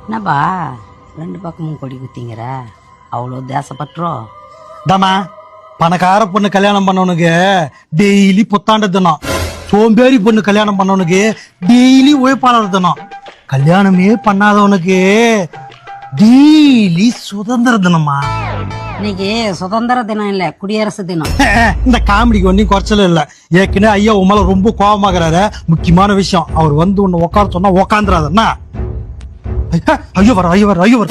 என்னப்பா ரெண்டு பக்கமும் கொடி குத்திங்கிற, அவ்வளோ தேசப்பற்றோ? தாமா பணக்கார பொண்ணு கல்யாணம் பண்ணவனுக்கு டெய்லி புத்தாண்டு தினம், சோம்பேறி பொண்ணு கல்யாணம் பண்ணவனுக்கு டெய்லி உழைப்பாளர் தினம், கல்யாணமே பண்ணாதவனுக்கு டெய்லி சுதந்திர தினமா. இன்னைக்கு சுதந்திர தினம் இல்ல, குடியரசு தினம். இந்த காமெடிக்கு ஒன்னும் குறைச்சல இல்ல. ஏற்கனவே ஐயா உமால ரொம்ப கோபமாகறாரு. முக்கியமான விஷயம், அவர் வந்து உன்னை உட்கார சொன்னா உக்காந்துறாதுன்னா. ஐயோ வர ஐயோ வர ஐயோ வர.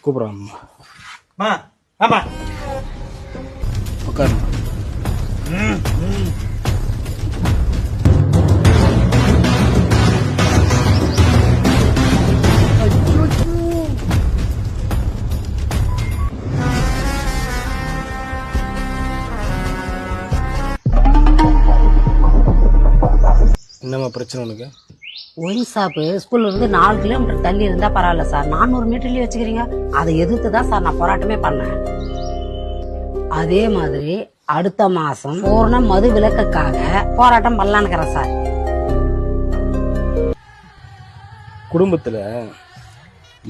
கூப்பிடுறாங்க. ஆமா உட்காரு. என்னம்மா பிரச்சனை உனக்கு? ஒயின் ஷாப்பு ஸ்கூல்ல இருந்து 4 கிலோமீட்டர் தள்ளி இருந்தா பரவாயில்ல சார், 400 மீட்டர்லயே வச்சுக்கிறீங்க. அதை எதிர்த்து தான் சார் நான் போராட்டமே பண்ணேன். அதே மாதிரி அடுத்த மாசம் பூர்ண மது விலக்குக்காக போராட்டம் பண்ணலான்னு சார். குடும்பத்துல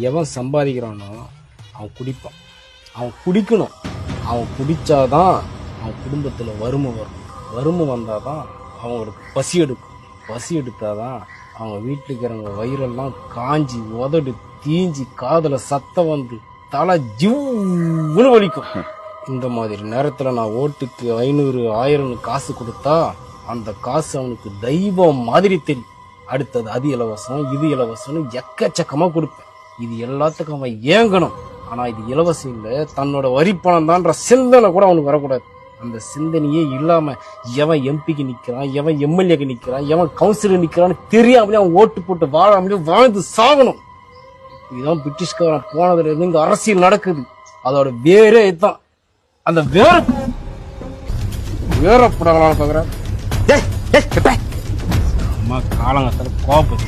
எவன் சம்பாதிக்கிறானோ அவன் குடிப்பான், அவன் குடிக்கணும். அவன் குடிச்சாதான் அவன் குடும்பத்துல வறுமை வரும், வறுமை வந்தாதான் அவங்களுக்கு பசி எடுக்கும், பசி எடுத்தாதான் அவங்க வீட்டுக்கு இருக்கிறவங்க வயிறெல்லாம் காஞ்சி உதடு தீஞ்சி காதுல சத்தம் வந்து தலை ஜிவ்னு வலிக்கும். இந்த மாதிரி நேரத்துல நான் ஓட்டுக்கு 500 1000 காசு கொடுத்தா அந்த காசு அவனுக்கு தெய்வம் மாதிரி தெரியும். அடுத்தது அது இலவசம் இது இலவசம்னு எக்கச்சக்கமா கொடுப்பேன். இது எல்லாத்துக்கும் அவன் ஏங்கணும். ஆனா இது இலவசம் இல்ல, தன்னோட வரி பணம் தான்ற சிந்தனை கூட அவனுக்கு வரக்கூடாது. அந்த சிந்தனையே இல்லாம எவன் எம்பிக்கு நிக்கிறான், எவன் எம்எல்ஏக்கு நிக்கிறான், எவன் கவுன்சிலர் நிக்கிறான்னு தெரியாமலே அவன் ஓட்டு போட்டு வாழாமலே வாழ்ந்து சாகணும். இதுதான் பிரிட்டிஷ்காரன் போனதுல இருந்து இங்க அரசியல் நடக்குது. அதோட வேறே இதுதான். அந்த வேற படங்களால பாக்குற அம்மா காலங்கத்துல கோபம்.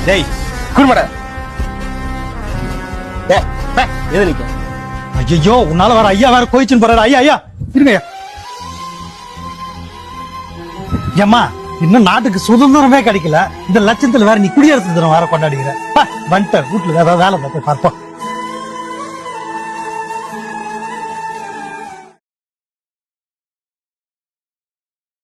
டேய் குடும்பட எது நிக்க? ஐயோ உன்னால வர ஐயா வேற கோயிச்சுன்னு போறாரு. ஐயா ஐயா இருங்க ஐயா. ஏம்மா இன்னும் நாட்டுக்கு சுதந்திரமே கிடைக்கல, இந்த லட்சத்துல வேற நீ குடியரசு தினம் வேற கொண்டாடிக்கிற. வந்துட்ட வீட்டுல ஏதாவது வேலை பார்த்து பார்ப்போம்.